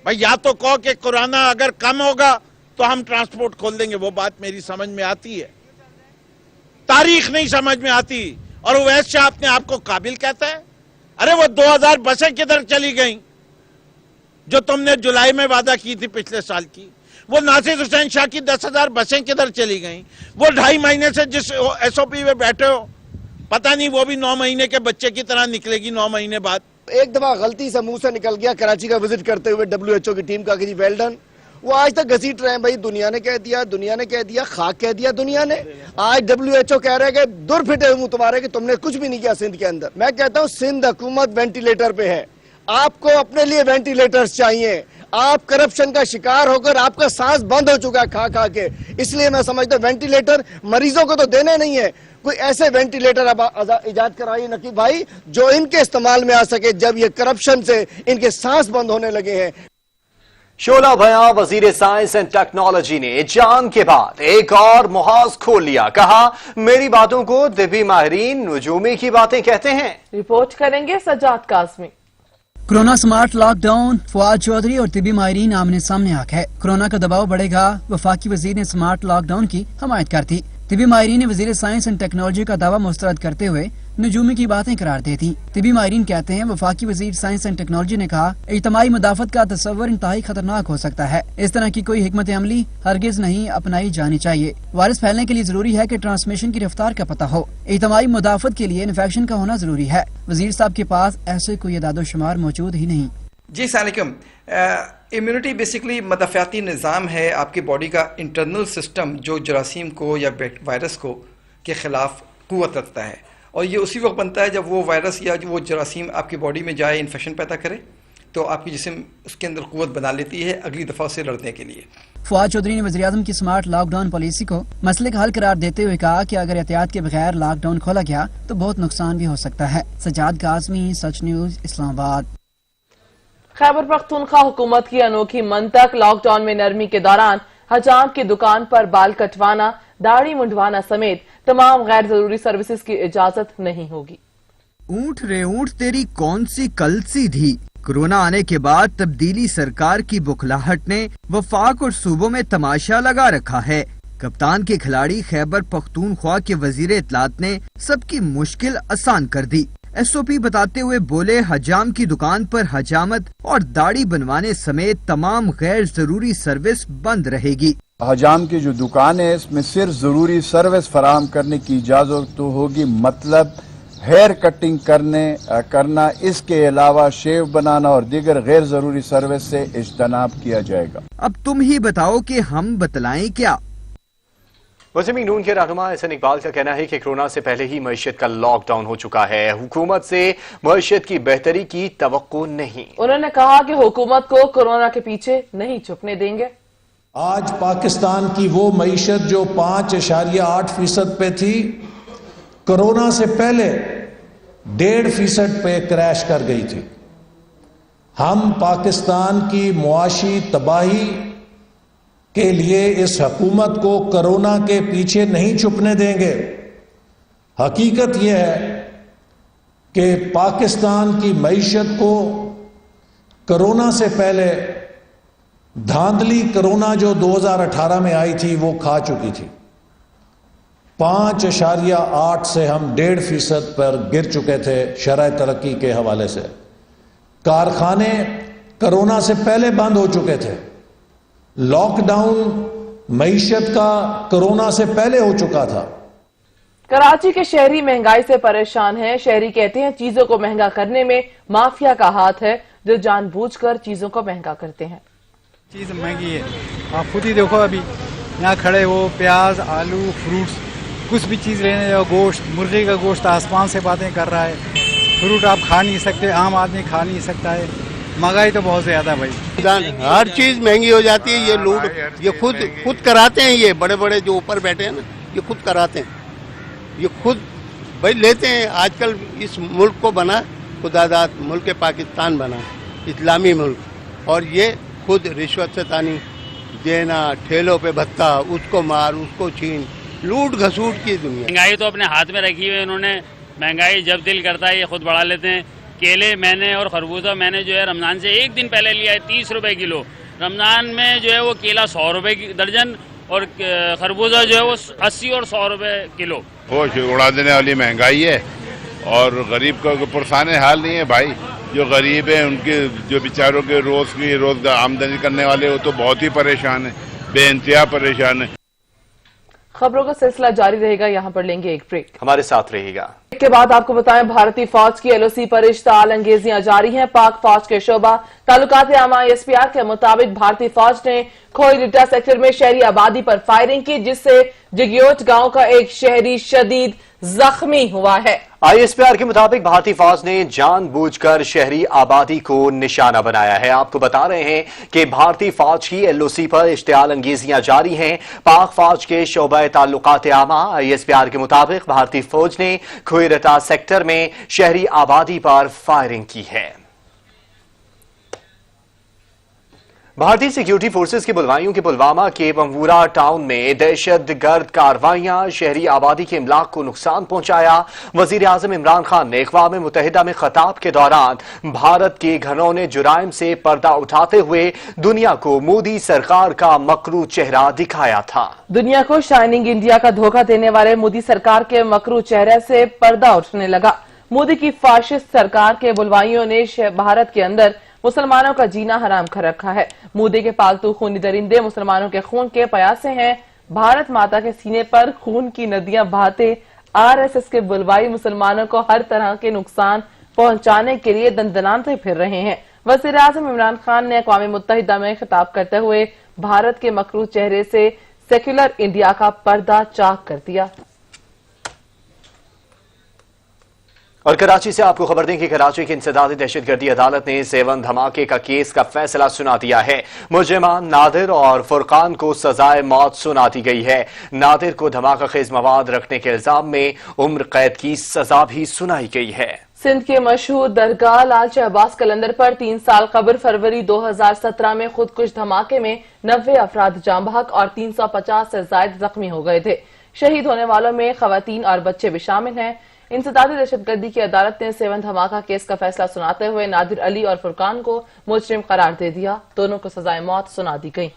भाई या तो कहो कि कोरोना अगर कम होगा तो हम ट्रांसपोर्ट खोल देंगे, वो बात मेरी समझ में आती है, तारीख नहीं समझ में आती। और उवैस शाह अपने आप को काबिल कहता है। अरे वो 2000 बसें किधर चली गईं जो तुमने जुलाई में वादा की थी पिछले साल की? वो नासिर हुसैन शाह की 10,000 बसें किधर चली गईं? वो 2.5 महीने से जिस SOP में बैठे हो, पता नहीं वो भी 9 महीने के बच्चे की तरह निकलेगी 9 महीने बाद। एक दफा गलती से मुंह से निकल गया कराची का विजिट करते हुए WHO की टीम का कि जी वेल डन, वो आज तक घसीट रहे हैं। भाई दुनिया ने कह दिया, दुनिया ने कह दिया, खाक कह दिया दुनिया ने। आज WHO कह रहे हैं कि दूर फिटे हुए तुम्हारे कि तुमने कुछ भी नहीं किया सिंध के अंदर। मैं कहता हूँ सिंध हुकूमत वेंटिलेटर पे है, आपको अपने लिए वेंटिलेटर्स चाहिए। आप करप्शन का शिकार होकर आपका सांस बंद हो चुका है खा खा के, इसलिए मैं समझता हूँ वेंटिलेटर मरीजों को तो देने नहीं है, कोई ऐसे वेंटिलेटर अब इजाद कराइए नकीब भाई जो इनके इस्तेमाल में आ सके जब ये करप्शन से इनके सांस बंद होने लगे हैं। शोला भयां वजीर साइंस एंड टेक्नोलॉजी ने जान के बाद एक और मुहाज खोल लिया। कहा मेरी बातों को तिबी माहिरीन नुजूमी की बातें कहते हैं। रिपोर्ट करेंगे Sajjad Kazmi. Corona smart lockdown, Fawad Chaudhry और तिबी माहिरीन आमने सामने आ गए। कोरोना का दबाव बढ़ेगा, वफाकी वजीर ने स्मार्ट लॉकडाउन की हमायत कर दी। तिबी माहिरीन ने वजीर साइंस एंड टेक्नोलॉजी का दावा मुस्तरद करते हुए नजूमी की बातें करार दी थी। तिबी माहिरीन कहते हैं वफाकी वजीर साइंस एंड टेक्नोलॉजी ने कहा इज्तिमाई मुदाफत का तस्वर इंतहाई खतरनाक हो सकता है, इस तरह की कोई हिकमत अमली हरगिज नहीं अपनाई जानी चाहिए। वायरस फैलने के लिए जरूरी है कि ट्रांसमिशन की रफ्तार का पता हो। इज्तिमाई मुदाफत के लिए इन्फेक्शन का होना जरूरी है। वजीर साहब के पास ऐसे कोई अदाद-ओ-शुमार मौजूद ही नहीं। जी सलाम। इम्यूनिटी बेसिकली मदफ़ियाती निज़ाम है, आपकी बॉडी का इंटरनल सिस्टम जो जरासीम को या वायरस को के ख़िलाफ़ क़ुव्वत रखता है, और ये उसी वक्त बनता है जब वो वायरस या वो जरासीम आपकी बॉडी में जाए, इन्फेक्शन पैदा करे, तो आपकी जिस्म उसके अंदर क़ुव्वत बना लेती है अगली दफ़ा से लड़ने के लिए। फवाद चौधरी ने वज़ीर-ए-आज़म की स्मार्ट लॉकडाउन पॉलिसी को मसले का हल करार देते हुए कहा कि अगर एहतियात के बगैर लॉकडाउन खोला गया तो बहुत नुकसान भी हो सकता है। सज्जाद काज़मी, सच न्यूज़, इस्लामाबाद। खैबर पख्तूनख्वा हुकूमत की अनोखी मंतक। लॉकडाउन में नरमी के दौरान हजाम की दुकान पर बाल कटवाना, दाढ़ी मुंडवाना समेत तमाम गैर जरूरी सर्विसेज की इजाजत नहीं होगी। ऊंट रे ऊंट तेरी कौन सी कल सी थी। कोरोना आने के बाद तब्दीली सरकार की बुखलाहट ने वफाक और सूबों में तमाशा लगा रखा है। कप्तान के खिलाड़ी खैबर पख्तूनख्वा के वजीर इत्तलात ने सबकी मुश्किल आसान कर दी। SOP बताते हुए बोले हजाम की दुकान पर हजामत और दाढ़ी बनवाने समेत तमाम गैर जरूरी सर्विस बंद रहेगी। हजाम की जो दुकान है इसमें सिर्फ जरूरी सर्विस फराहम करने की इजाजत तो होगी, मतलब हेयर कटिंग करना, इसके अलावा शेव बनाना और दीगर गैर जरूरी सर्विस से इज्तनाब किया जाएगा। अब तुम ही बताओ कि हम बतलाएं क्या। मुस्लिम लीग नून के रहनुमा एहसन इकबाल का कहना है कि कोरोना से पहले ही मईशत का लॉकडाउन हो चुका है, हुकूमत से मईशत की बेहतरी की तवक्को नहीं। उन्होंने कहा कि हुकूमत को कोरोना के पीछे नहीं छुपने देंगे। आज पाकिस्तान की वो मईशत जो 5.8% पे थी, कोरोना से पहले 1.5% पे क्रैश कर गई थी। हम पाकिस्तान की मुआशी तबाही के लिए इस हुकूमत को कोरोना के पीछे नहीं छुपने देंगे। हकीकत यह है कि पाकिस्तान की मईशत को कोरोना से पहले धांधली कोरोना जो 2018 में आई थी वो खा चुकी थी। 5.8 से हम 1.5% पर गिर चुके थे शरह तरक्की के हवाले से। कारखाने कोरोना से पहले बंद हो चुके थे। लॉकडाउन मईशत का कोरोना से पहले हो चुका था। कराची के शहरी महंगाई से परेशान हैं। शहरी कहते हैं चीजों को महंगा करने में माफिया का हाथ है जो जानबूझकर चीजों को महंगा करते हैं। चीज महंगी है, आप खुद ही देखो, अभी यहाँ खड़े हो, प्याज, आलू, फ्रूट्स, कुछ भी चीज लेने जाओ, गोश्त, मुर्गे का गोश्त आसमान से बातें कर रहा है। फ्रूट आप खा नहीं सकते, आम आदमी खा नहीं सकता है। महंगाई तो बहुत ज्यादा भाई, हर चीज महंगी हो जाती है। ये लूट ये खुद कराते हैं, ये बड़े बड़े जो ऊपर बैठे हैं ना, ये खुद कराते हैं, ये खुद भाई लेते हैं। आजकल इस मुल्क को बना खुदादाद मुल्क पाकिस्तान बना, इस्लामी मुल्क, और ये खुद रिश्वत से तानी देना, ठेलों पे भत्ता, उसको मार उसको छीन, लूट घसूट की दुनिया। महंगाई तो अपने हाथ में रखी हुई है इन्होंने। महंगाई जब दिल करता है ये खुद बढ़ा लेते हैं। केले मैंने और खरबूजा मैंने जो है रमजान से एक दिन पहले लिया है 30 रुपए किलो। रमजान में जो है वो केला 100 रुपए की दर्जन और खरबूजा जो है वो 80 और 100 रुपए किलो। होश उड़ा देने वाली महंगाई है और गरीब का पुरसाने हाल नहीं है भाई। जो गरीब है उनके जो बेचारों के रोज आमदनी करने वाले वो तो बहुत ही परेशान है, बेइंतहा परेशान है। खबरों का सिलसिला जारी रहेगा, यहाँ पर लेंगे एक ब्रेक, हमारे साथ रहिएगा। के बाद आपको बताएं भारतीय फौज की एलओसी पर इश्ताल अंगेजियां जारी हैं। पाक फौज के शोबा ताल्लुकात आमा एसपीआर के मुताबिक भारतीय फौज ने खोई रिटा सेक्टर में शहरी आबादी पर फायरिंग की, जिससे जिग्योट गांव का एक शहरी शदीद जख्मी हुआ है। आईएसपीआर के मुताबिक भारतीय फौज ने जानबूझकर शहरी आबादी को निशाना बनाया है। आपको बता रहे हैं कि भारतीय फौज की एलओसी पर इश्तियाल अंगेजियां जारी हैं। पाक फौज के शोबा ताल्लुकात आमा आईएसपीआर के मुताबिक भारतीय फौज ने खोईरटा सेक्टर में शहरी आबादी पर फायरिंग की है। भारतीय सिक्योरिटी फोर्सेस की बुलवाइयों के पुलवामा के बमवूरा टाउन में दहशतगर्द कार्रवाइयां, शहरी आबादी के इमलाक को नुकसान पहुंचाया। वजीर आजम इमरान खान ने अक़वाम मुत्तहिदा में खिताब के दौरान भारत के घनौने जुराइम से पर्दा उठाते हुए दुनिया को मोदी सरकार का मकरू चेहरा दिखाया था। दुनिया को शाइनिंग इंडिया का धोखा देने वाले मोदी सरकार के मकरू चेहरे से पर्दा उठने लगा। मोदी की फाशिस्ट सरकार के बुलवाइयों ने भारत के अंदर मुसलमानों का जीना हराम कर रखा है। मोदी के पालतू खूनी दरिंदे मुसलमानों के खून के प्यासे हैं। भारत माता के सीने पर खून की नदियां बहाते आरएसएस के बुलवाई मुसलमानों को हर तरह के नुकसान पहुंचाने के लिए दंदनाते फिर रहे हैं। वज़ीर आज़म इमरान खान ने अक़वाम मुत्तहिदा में खिताब करते हुए भारत के मकरू चेहरे से सेक्युलर इंडिया का पर्दा चाक कर दिया। और कराची से आपको खबर दें कि कराची की इंसदादी दहशतगर्दी अदालत ने 7 धमाके का केस का फैसला सुना दिया है। मुलजिमान नादिर और फुरकान को सजाए मौत सुना दी गई है। नादिर को धमाका खेज मवाद रखने के इल्जाम में उम्र कैद की सजा भी सुनाई गई है। सिंध के मशहूर दरगाह लाल शहबाज कलंदर पर 3 साल कबल फरवरी 2017 में खुदकुश धमाके में 90 अफराद जाँ बहक और 350 से ज्यादा जख्मी हो गए थे। शहीद होने वालों में खवातीन और बच्चे भी शामिल हैं। इंसदादी दहशतगर्दी की अदालत ने 7 धमाका केस का फैसला सुनाते हुए नादिर अली और फुरकान को मुजरिम करार दे दिया। दोनों को सजाए मौत सुना दी गई।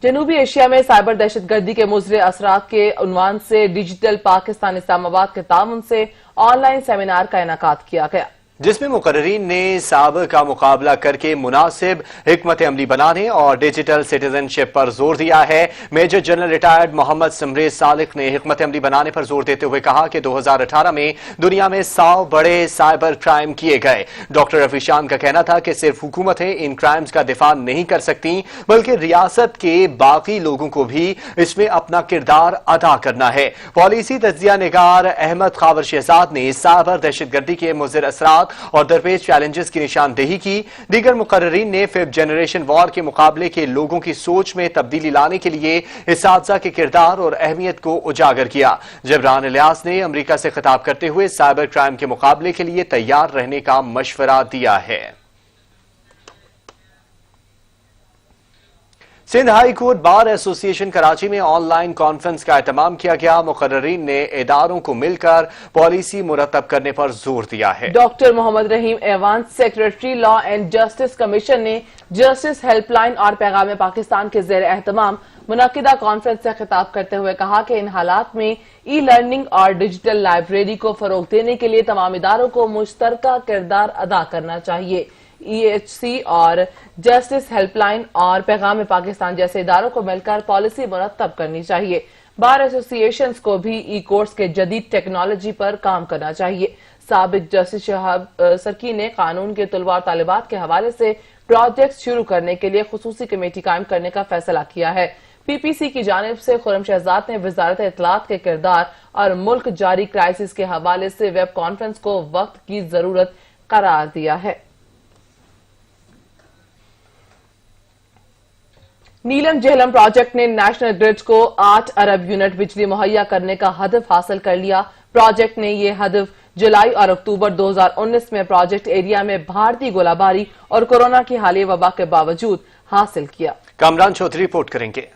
जनूबी एशिया में साइबर दहशतगर्दी के मुज़रे असरात के उन्वान से डिजिटल पाकिस्तान इस्लामाबाद के ताउन से ऑनलाइन सेमिनार का इनेकाद किया गया, जिसमें मुकर्रीन ने साइबर का मुकाबला करके मुनासिब हिकमत अमली बनाने और डिजिटल सिटीजनशिप पर जोर दिया है। मेजर जनरल रिटायर्ड मोहम्मद समरे सालिक ने हिकमत अमली बनाने पर जोर देते हुए कहा कि 2018 में दुनिया में 100 बड़े साइबर क्राइम किए गए। डॉक्टर रफीशान का कहना था कि सिर्फ हुकूमतें इन क्राइम्स का दिफा नहीं कर सकती, बल्कि रियासत के बाकी लोगों को भी इसमें अपना किरदार अदा करना है। पॉलिसी तज्जिया निगार अहमद खावर शहजाद ने साइबर दहशतगर्दी के मुज़र असरात और दरपेश चैलेंजेस की निशानदेही की। दीगर मुकर्रीन ने 5th जनरेशन वॉर के मुकाबले के लोगों की सोच में तब्दीली लाने के लिए इस्सातिज़ा के किरदार और अहमियत को उजागर किया। जबरान इलियास ने अमेरिका से खिताब करते हुए साइबर क्राइम के मुकाबले के लिए तैयार रहने का मशवरा दिया है। Sindh High Court Bar Association Karachi में ऑनलाइन कॉन्फ्रेंस का एहतमाम किया गया। मुकर्ररीन ने इदारों को मिलकर पॉलिसी मुरतब करने पर जोर दिया है। डॉक्टर मोहम्मद रहीम एवान secretary law and justice commission ने जस्टिस हेल्पलाइन और पैगाम पाकिस्तान के ज़ेर एहतमाम मुनक्किदा कॉन्फ्रेंस से खिताब करते हुए कहा कि इन हालात में ई लर्निंग और डिजिटल लाइब्रेरी को फरोग देने के लिए तमाम इदारों को मुश्तरका किरदार अदा करना चाहिए। EHC और जस्टिस हेल्पलाइन और पैगाम पाकिस्तान जैसे इदारों को मिलकर पॉलिसी मुरतब करनी चाहिए। बार एसोसिएशंस को भी ई कोर्ट्स के जदीद टेक्नोलॉजी पर काम करना चाहिए। साबिक जस्टिस शहाब सरकी ने कानून के तलबा और तालिबात के हवाले से प्रोजेक्ट शुरू करने के लिए खुसूसी कमेटी कायम करने का फैसला किया है। PPC की जानिब से खुर्रम शहजाद ने वजारत इत्तलात के किरदार और मुल्क जारी क्राइसिस के हवाले से वेब कॉन्फ्रेंस को वक्त की जरूरत करार दिया है। नीलम झेलम प्रोजेक्ट ने नेशनल ग्रिड को 8 अरब यूनिट बिजली मुहैया करने का हदफ हासिल कर लिया। प्रोजेक्ट ने यह हदफ जुलाई और अक्टूबर 2019 में प्रोजेक्ट एरिया में भारतीय गोलाबारी और कोरोना की हालिया वबा के बावजूद हासिल किया। कामरान चौधरी रिपोर्ट करेंगे।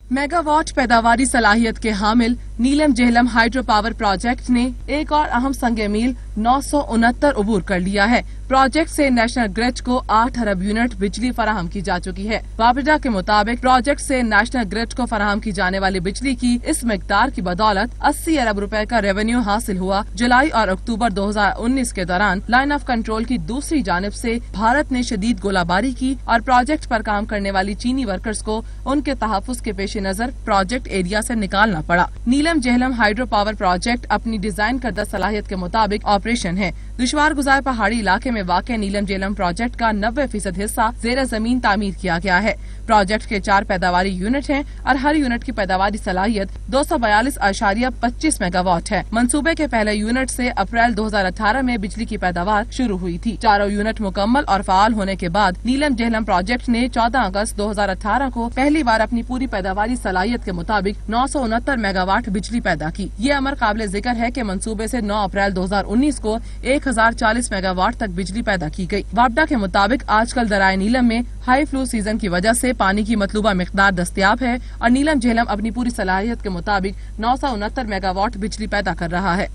मेगावाट पैदावारी सलाहियत के हामिल नीलम झेलम हाइड्रो पावर प्रोजेक्ट ने एक और अहम संगे मील 969 अबूर कर लिया है। प्रोजेक्ट से नेशनल ग्रिड को 8 अरब यूनिट बिजली फराहम की जा चुकी है। वाबिडा के मुताबिक प्रोजेक्ट से नेशनल ग्रिड को फराहम की जाने वाली बिजली की इस मिकदार की बदौलत 80 अरब रुपए का रेवेन्यू हासिल हुआ। जुलाई और अक्टूबर 2019 के दौरान लाइन ऑफ कंट्रोल की दूसरी जानिब से भारत ने शदीद गोलाबारी की और प्रोजेक्ट पर काम करने वाली चीनी वर्कर्स को उनके तहफ्फुज के पेश नजर प्रोजेक्ट एरिया से निकालना पड़ा। नीलम झेलम हाइड्रो पावर प्रोजेक्ट अपनी डिजाइन करदा सलाहियत के मुताबिक ऑपरेशन है। दुश्वार गुजार पहाड़ी इलाके में वाक़ नीलम झेलम प्रोजेक्ट का 90% हिस्सा ज़ेर ज़मीन तामीर किया गया है। प्रोजेक्ट के 4 पैदावारी यूनिट हैं और हर यूनिट की पैदावारी सलाहियत 242.25 मेगावाट है। मंसूबे के पहले यूनिट से अप्रैल 2018 में बिजली की पैदावार शुरू हुई थी। चारों यूनिट मुकम्मल और फाल होने के बाद नीलम झेलम प्रोजेक्ट ने 14 अगस्त 2018 को पहली बार अपनी पूरी पैदावारी सलाहियत के मुताबिक 969 मेगावाट बिजली पैदा की। ये अमर काबिल जिक्र है कि मंसूबे से 9 अप्रैल 2019 को 1040 मेगावाट तक बिजली पैदा की गई। वापडा के मुताबिक आजकल दराए नीलम में हाई फ्लू सीजन की वजह से पानी की मतलूबा मिकदार दस्तयाब है और नीलम झेलम अपनी पूरी सलाहियत के मुताबिक 969 मेगावाट बिजली पैदा कर रहा है।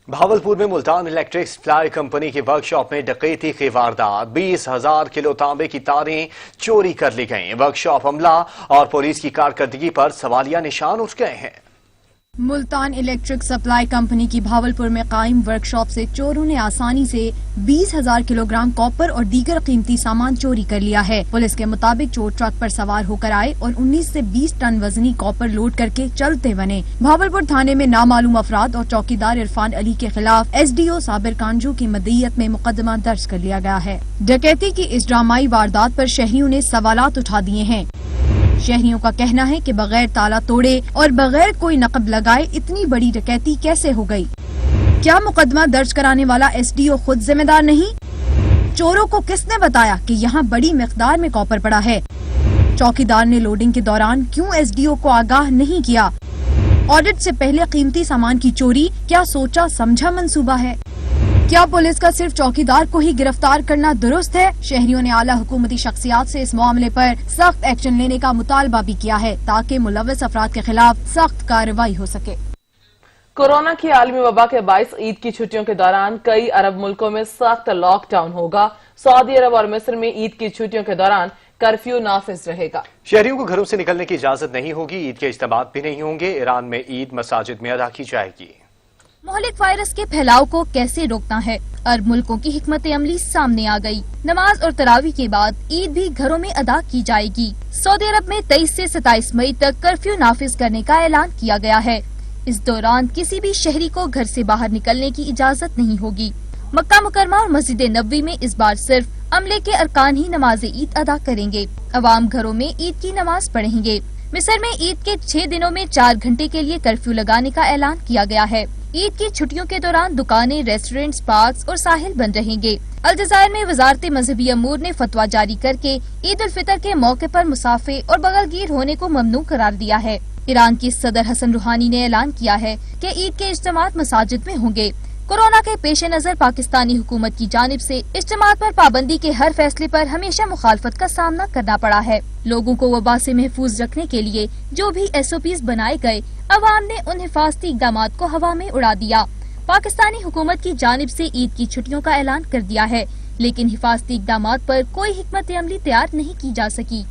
भावलपुर में मुल्तान इलेक्ट्रिक सप्लाई कंपनी की वर्कशॉप में डकैती की वारदात। 20,000 किलो तांबे की तारें चोरी कर ली गईं। वर्कशॉप अमला और पुलिस की कारकर्दगी पर सवालिया निशान उठ गए हैं। मुल्तान इलेक्ट्रिक सप्लाई कंपनी की भावलपुर में कायम वर्कशॉप से चोरों ने आसानी से 20,000 किलोग्राम कॉपर और दीगर कीमती सामान चोरी कर लिया है। पुलिस के मुताबिक चोर ट्रक पर सवार होकर आए और 19 से 20 टन वजनी कॉपर लोड करके चलते बने। भावलपुर थाने में नामालूम अफराद और चौकीदार इरफान अली के खिलाफ SDO साबिर कांजू की मदईयत में मुकदमा दर्ज कर लिया गया है। डकैती की इस ड्रामाई वारदात पर शहरियों ने सवालात उठा दिए हैं। शहरियों का कहना है कि बगैर ताला तोड़े और बगैर कोई नकब लगाए इतनी बड़ी डकैती कैसे हो गई? क्या मुकदमा दर्ज कराने वाला SDO खुद जिम्मेदार नहीं? चोरों को किसने बताया कि यहाँ बड़ी मिकदार में कॉपर पड़ा है? चौकीदार ने लोडिंग के दौरान क्यों SDO को आगाह नहीं किया? ऑडिट से पहले कीमती सामान की चोरी क्या सोचा समझा मंसूबा है? क्या पुलिस का सिर्फ चौकीदार को ही गिरफ्तार करना दुरुस्त है? शहरियों ने आला हुकूमती शख्सियात से इस मामले पर सख्त एक्शन लेने का मुतालबा भी किया है ताकि मुलव्वस अफराद के खिलाफ सख्त कार्रवाई हो सके। कोरोना की आलमी वबा के बायस ईद की छुट्टियों के दौरान कई अरब मुल्कों में सख्त लॉकडाउन होगा। सऊदी अरब और मिस्र में ईद की छुट्टियों के दौरान कर्फ्यू नाफिज रहेगा। शहरियों को घरों से निकलने की इजाजत नहीं होगी। ईद के इज्तिमात भी नहीं होंगे। ईरान में ईद मसाजिद में अदा की जाएगी। मोहलिक वायरस के फैलाव को कैसे रोकना है? अरब मुल्कों की हिकमत अमली सामने आ गई। नमाज और तरावी के बाद ईद भी घरों में अदा की जाएगी। सऊदी अरब में 23 से 27 मई तक कर्फ्यू नाफिज करने का ऐलान किया गया है। इस दौरान किसी भी शहरी को घर से बाहर निकलने की इजाजत नहीं होगी। मक्का मुकरमा और मस्जिद नबवी में इस बार सिर्फ अमले के अरकान ही नमाज ईद अदा करेंगे। अवाम घरों में ईद की नमाज पढ़ेंगे। मिस्र में ईद के 6 दिनों में 4 घंटे के लिए कर्फ्यू लगाने का ऐलान किया गया है। ईद की छुट्टियों के दौरान दुकानें, रेस्टोरेंट्स, पार्क्स और साहिल बंद रहेंगे। अलजजायर में वजारत मजहबी अमूर ने फतवा जारी करके ईद उल फितर के मौके पर मुसाफे और बगलगीर होने को ममनू करार दिया है। ईरान की सदर हसन रूहानी ने ऐलान किया है कि ईद के इज्तिमात मसाजिद में होंगे। कोरोना के पेश नज़र पाकिस्तानी हुकूमत की जानिब से इज्तिमात पर पाबंदी के हर फैसले पर हमेशा मुखालफत का सामना करना पड़ा है। लोगों को वबा से महफूज रखने के लिए जो भी SOPs बनाए गए, अवाम ने उन हिफाजती इक़दाम को हवा में उड़ा दिया। पाकिस्तानी हुकूमत की जानिब से ईद की छुट्टियों का ऐलान कर दिया है, लेकिन हिफाजती इक़दाम पर कोई हिकमत अमली तैयार नहीं की जा सकी।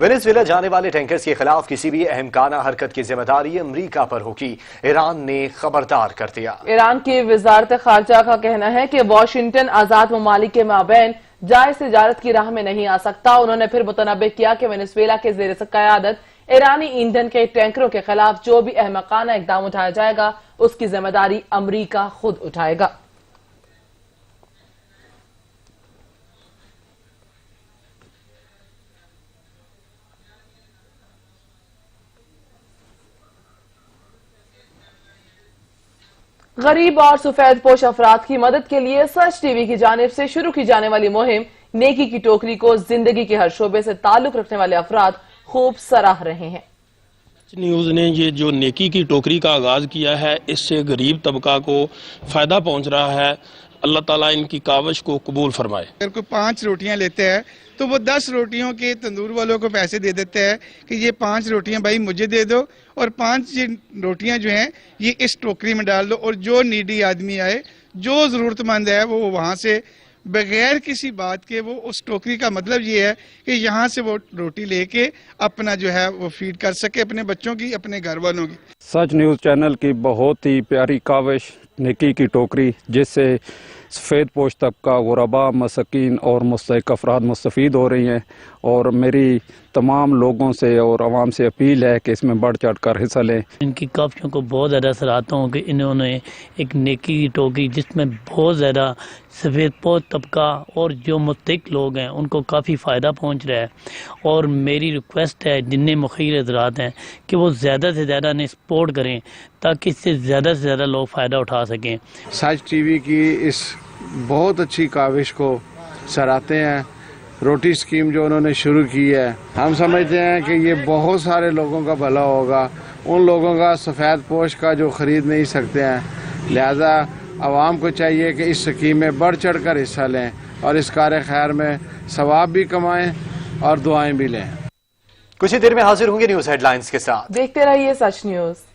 वेनेजुएला जाने वाले टैंकर्स के खिलाफ किसी भी अहमकाना हरकत की जिम्मेदारी अमरीका पर होगी, ईरान ने खबरदार कर दिया। ईरान की वजारत खारजा का कहना है कि वाशिंगटन आजाद ममालिक के माबैन जायज तिजारत की राह में नहीं आ सकता। उन्होंने फिर मुतनब्बे किया कि वेनेजुएला के जेर क़यादत ईरानी ईंधन के टैंकरों के खिलाफ जो भी अहमकाना इकदाम उठाया जाएगा उसकी जिम्मेदारी अमरीका खुद उठाएगा। गरीब और सफेद पोश अफराद की मदद के लिए सच टीवी की जानिब से शुरू की जाने वाली मुहिम नेकी की टोकरी को जिंदगी के हर शोबे से ताल्लुक रखने वाले अफराद खूब सराह रहे हैं। न्यूज़ ने ये जो नेकी की टोकरी का आगाज़ किया है, इससे गरीब तबका को फ़ायदा पहुंच रहा है। अल्लाह ताला इनकी काविश को कबूल फरमाए। अगर कोई 5 रोटियां लेते हैं तो वो 10 रोटियों के तंदूर वालों को पैसे दे देते हैं कि ये 5 रोटियां भाई मुझे दे दो और 5 रोटियां जो हैं ये इस टोकरी में डाल दो, और जो नीडी आदमी आए, जो ज़रूरतमंद है, वो वहाँ से बगैर किसी बात के वो उस टोकरी का मतलब ये है कि यहाँ से वो रोटी लेके अपना जो है वो फीड कर सके अपने बच्चों की, अपने घर वालों की। सच न्यूज़ चैनल की बहुत ही प्यारी काविश नेकी की टोकरी, जिससे सफ़ेद पोश तबका, गुरबा, मसकीन और मुस्तहिक अफराद मुस्तफ़ीद हो रही हैं। और मेरी तमाम लोगों से और आवाम से अपील है कि इसमें बढ़ चढ़ कर हिस्सा लें। इनकी काविशों को बहुत ज़्यादा सराहता हूँ कि इन्होंने एक नेकी की टोकरी जिसमें बहुत ज़्यादा सफ़ेद पोश तबका और जो मुस्तहिक लोग हैं उनको काफ़ी फ़ायदा पहुँच रहा है। और मेरी रिक्वेस्ट है जितने मुखिर हज़रात हैं कि वो ज़्यादा से ज़्यादा इन्हें सपोर्ट करें ताकि इससे ज़्यादा से ज़्यादा लोग फ़ायदा उठा सकें। सच टीवी की इस बहुत अच्छी काविश को सराहते हैं। रोटी स्कीम जो उन्होंने शुरू की है, हम समझते हैं कि ये बहुत सारे लोगों का भला होगा। उन लोगों का सफ़ेद पोश का जो ख़रीद नहीं सकते हैं, लिहाजा आवाम को चाहिए कि इस स्कीम में बढ़ चढ़ कर हिस्सा लें और इस कार्य खैर में सवाब भी कमाएं और दुआएं भी लें। कुछ ही देर में हाजिर होंगे न्यूज़ हेडलाइंस के साथ। देखते रहिए सच न्यूज़।